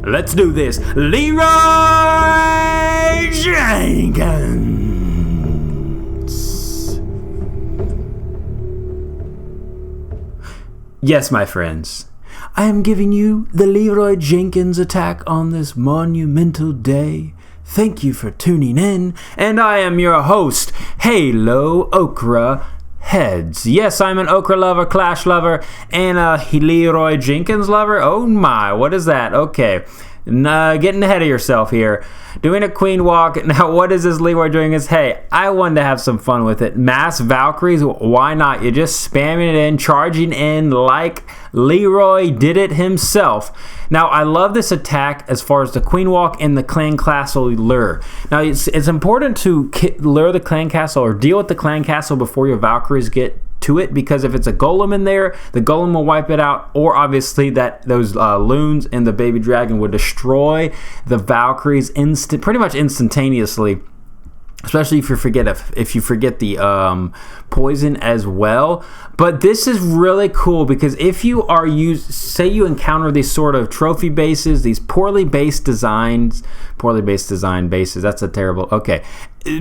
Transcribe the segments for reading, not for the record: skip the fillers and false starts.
Let's do this. Leeroy Jenkins. Yes, my friends. I am giving you the Leeroy Jenkins attack on this monumental day. Thank you for tuning in, and I am your host, Halo Okraheads. Yes, I'm an Okra lover, Clash lover, and a Leeroy Jenkins lover. Oh my, what is that? Okay, getting ahead of yourself here. Doing a queen walk. Now, what is this Leeroy Jenkins? Hey, I wanted to have some fun with it. Mass Valkyries, why not? You're just spamming it in, charging in like Leeroy did it himself. Now, I love this attack as far as the queen walk and the clan castle lure. Now, it's important to lure the clan castle or deal with the clan castle before your Valkyries get to it, because if it's a golem in there, the golem will wipe it out, or obviously those loons and the baby dragon would destroy the Valkyries pretty much instantaneously. Especially if you forget the poison as well. But this is really cool because if you are say you encounter these sort of trophy bases, these poorly based design bases. That's a terrible. Okay,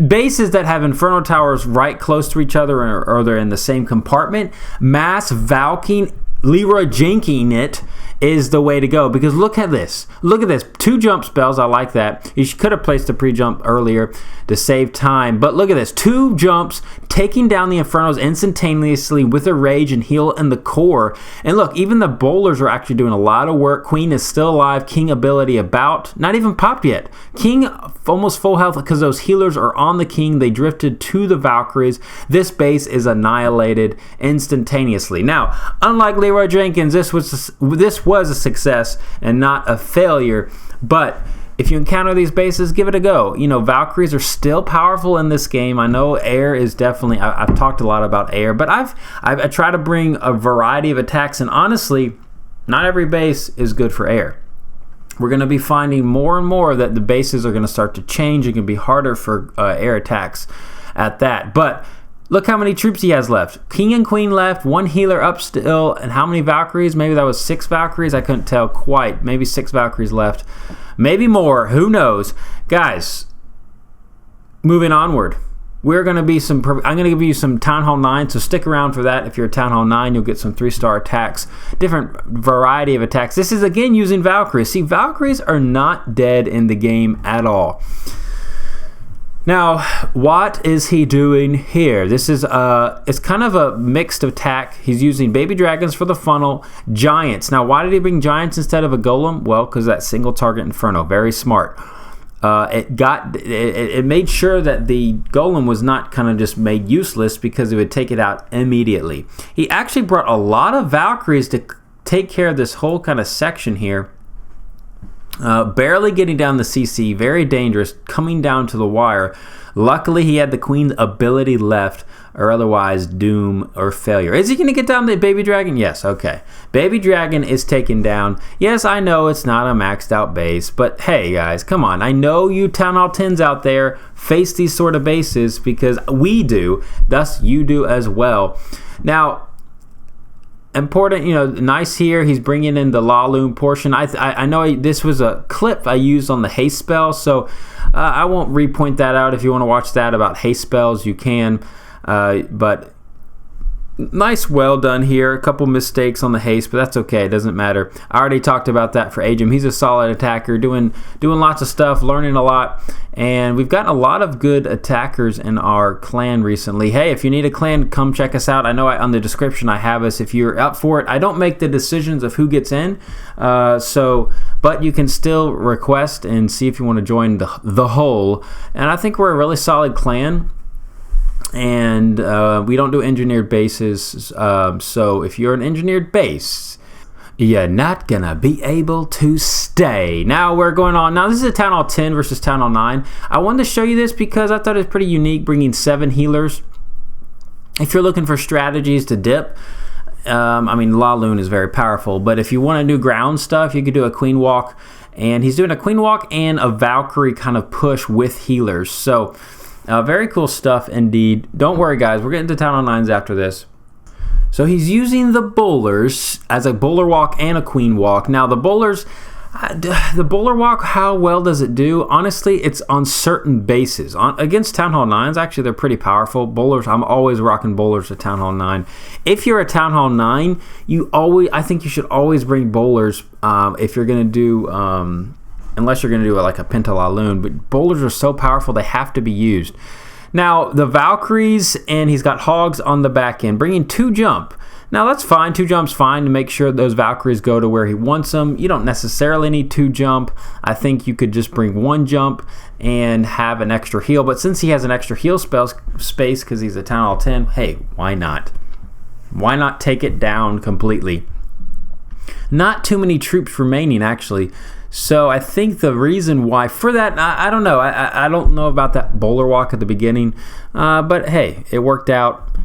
bases that have inferno towers right close to each other or they're in the same compartment. Mass Valking Leeroy Jenking it is the way to go, because look at this. 2 jump spells. I like that. You could have placed a pre-jump earlier to save time, but look at this. 2 jumps, taking down the Infernos instantaneously with a rage and heal in the core. And look, even the bowlers are actually doing a lot of work. Queen is still alive. King ability about. Not even popped yet. King almost full health because those healers are on the king. They drifted to the Valkyries. This base is annihilated instantaneously. Now, unlike Leeroy Jenkins, this was a success and not a failure. But if you encounter these bases, give it a go. You know, Valkyries are still powerful in this game. I know air is definitely, I've talked a lot about air, but I try to bring a variety of attacks, and honestly, not every base is good for air. We're going to be finding more and more that the bases are going to start to change. It can be harder for air attacks at that. But look how many troops he has left. King and queen left, 1 healer up still, and how many Valkyries? Maybe that was 6 Valkyries. I couldn't tell quite. Maybe 6 Valkyries left. Maybe more. Who knows? Guys, moving onward. I'm going to give you some Town Hall 9, so stick around for that. If you're a Town Hall 9, you'll get some 3-star attacks, different variety of attacks. This is, again, using Valkyries. See, Valkyries are not dead in the game at all. Now, what is he doing here? This is it's kind of a mixed attack. He's using baby dragons for the funnel, giants. Now, why did he bring giants instead of a golem? Well, because that single target inferno. Very smart. It made sure that the golem was not kind of just made useless, because it would take it out immediately. He actually brought a lot of Valkyries to take care of this whole kind of section here. Barely getting down the CC, very dangerous, coming down to the wire. Luckily, he had the queen's ability left, or otherwise doom or failure. Is he going to get down the baby dragon? Yes, okay. Baby dragon is taken down. Yes, I know it's not a maxed out base, but hey, guys, come on. I know you Town Hall 10s out there face these sort of bases, because we do, thus you do as well. Now, important, nice here. He's bringing in the Laloon portion. I know this was a clip I used on the haste spell, so I won't repoint that out. If you want to watch that about haste spells, you can. But nice, well done here. A couple mistakes on the haste, but that's okay. It doesn't matter. I already talked about that for Ajum. He's a solid attacker, doing lots of stuff, learning a lot, and we've gotten a lot of good attackers in our clan recently. Hey, if you need a clan, come check us out. I know on the description I have us if you're up for it. I don't make the decisions of who gets in, but you can still request and see if you want to join the whole. And I think we're a really solid clan. And we don't do engineered bases, so if you're an engineered base, you're not gonna be able to stay. Now we're going on. Now this is a Town Hall 10 versus Town Hall 9. I wanted to show you this because I thought it was pretty unique, bringing 7 healers. If you're looking for strategies to dip, Laloon is very powerful, but if you want to do ground stuff, you could do a queen walk, and he's doing a queen walk and a Valkyrie kind of push with healers. So very cool stuff indeed. Don't worry, guys. We're getting to Town Hall 9s after this. So he's using the bowlers as a bowler walk and a queen walk. Now, the bowlers, The Bowler Walk, how well does it do? Honestly, it's on certain bases. Against Town Hall 9s, actually, they're pretty powerful. Bowlers, I'm always rocking bowlers to Town Hall 9. If you're a Town Hall 9, I think you should always bring bowlers if you're going to do, unless you're going to do like a Pentalaloon. But bowlers are so powerful, they have to be used. Now, the Valkyries, and he's got hogs on the back end, bringing 2 jump. Now, that's fine. 2 jump's fine to make sure those Valkyries go to where he wants them. You don't necessarily need 2 jump. I think you could just bring 1 jump and have an extra heal. But since he has an extra heal space because he's a Town Hall 10, hey, why not? Why not take it down completely? Not too many troops remaining, actually. So I think the reason why for that, I don't know. I don't know about that Bowler Walk at the beginning. But hey, it worked out.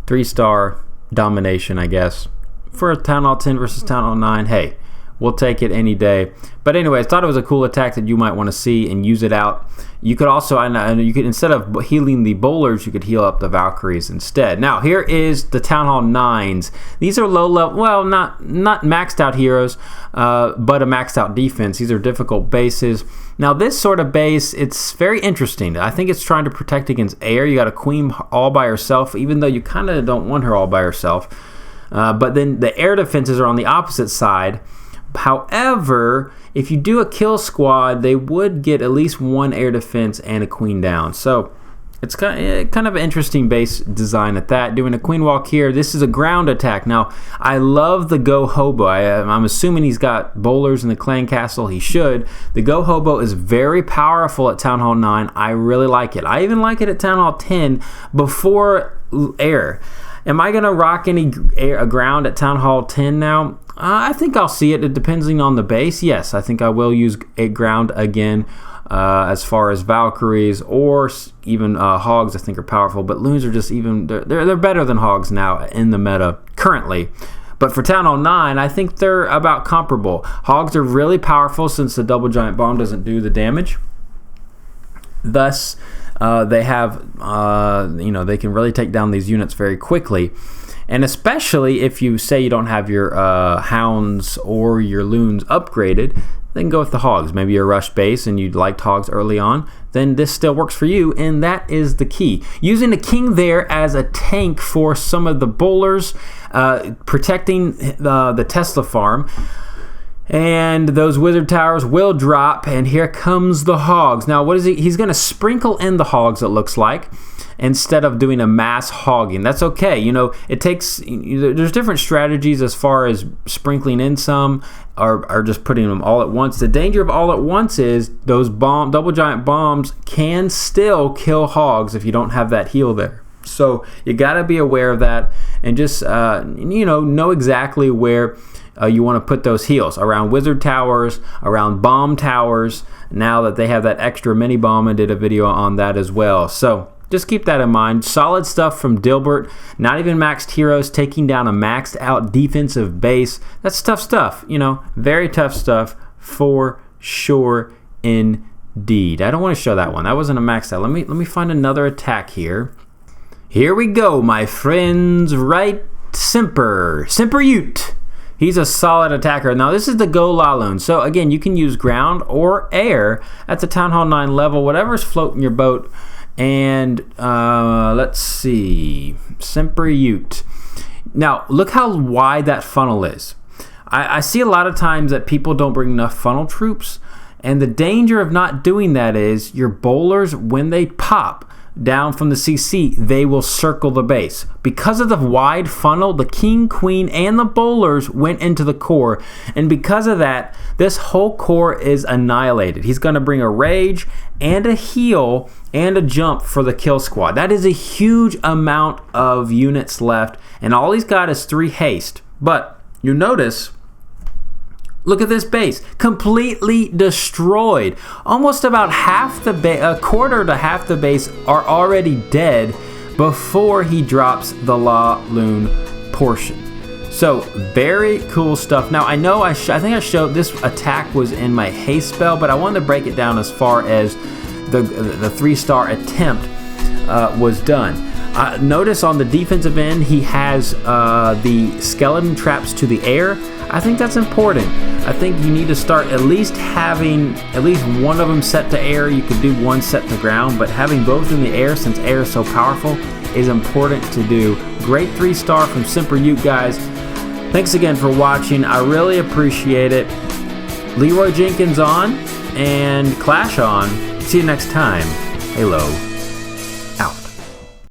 3-star domination, I guess, for a Town Hall 10 versus Town Hall 9. Hey, we'll take it any day. But anyway, I thought it was a cool attack that you might want to see and use it out. You could also, instead of healing the bowlers, you could heal up the Valkyries instead. Now, here is the Town Hall 9s. These are low level, well, not maxed out heroes, but a maxed out defense. These are difficult bases. Now, this sort of base, it's very interesting. I think it's trying to protect against air. You got a queen all by herself, even though you kind of don't want her all by herself. But then the air defenses are on the opposite side. However, if you do a kill squad, they would get at least 1 air defense and a queen down. So it's kind of an interesting base design at that. Doing a queen walk here. This is a ground attack. Now, I love the Go Hobo. I'm assuming he's got bowlers in the clan castle. He should. The Go Hobo is very powerful at Town Hall 9. I really like it. I even like it at Town Hall 10 before air. Am I going to rock any ground at Town Hall 10 now? I think I'll see it. Depending on the base. Yes, I think I will use a ground again as far as Valkyries or even Hogs I think are powerful. But Loons are just they're better than Hogs now in the meta currently. But for Town Hall 9, I think they're about comparable. Hogs are really powerful since the double giant bomb doesn't do the damage. Thus, they have, they can really take down these units very quickly. And especially if you say you don't have your hounds or your loons upgraded, then go with the hogs. Maybe you're a rush base and you liked hogs early on, then this still works for you, and that is the key. Using the king there as a tank for some of the bowlers, protecting the Tesla farm. And those wizard towers will drop, and here comes the hogs. Now, what is he? He's going to sprinkle in the hogs, it looks like, instead of doing a mass hogging. That's okay. It takes, there's different strategies as far as sprinkling in some or just putting them all at once. The danger of all at once is those double giant bombs can still kill hogs if you don't have that heal there. So you got to be aware of that, and just know exactly where you want to put those heals around wizard towers, around bomb towers. Now that they have that extra mini bomb, I did a video on that as well. So just keep that in mind. Solid stuff from Dilbert. Not even maxed heroes, taking down a maxed out defensive base. That's tough stuff. Very tough stuff for sure indeed. I don't want to show that one. That wasn't a maxed out. Let me find another attack here. Here we go, my friends. Right, Semper Ute. He's a solid attacker. Now, this is the Go Laloon. So, again, you can use ground or air at the Town Hall 9 level, whatever's floating your boat. And let's see. Semper Ute. Now, look how wide that funnel is. I see a lot of times that people don't bring enough funnel troops. And the danger of not doing that is your bowlers, when they pop down from the CC, they will circle the base. Because of the wide funnel, the king, queen, and the bowlers went into the core, and because of that, this whole core is annihilated. He's going to bring a rage and a heal and a jump for the kill squad. That is a huge amount of units left, and all he's got is 3 haste. But you notice, look at this base, completely destroyed. Almost about half the base, a quarter to half the base are already dead before he drops the Laloon portion. So very cool stuff. Now I know I think I showed this attack was in my haste spell, but I wanted to break it down as far as the 3-star attempt was done. Notice on the defensive end, he has the skeleton traps to the air. I think that's important. I think you need to start at least having at least one of them set to air. You could do one set to ground, but having both in the air, since air is so powerful, is important to do. Great 3-star from Semper Ute, guys. Thanks again for watching. I really appreciate it. Leeroy Jenkins on and Clash on. See you next time. Hello.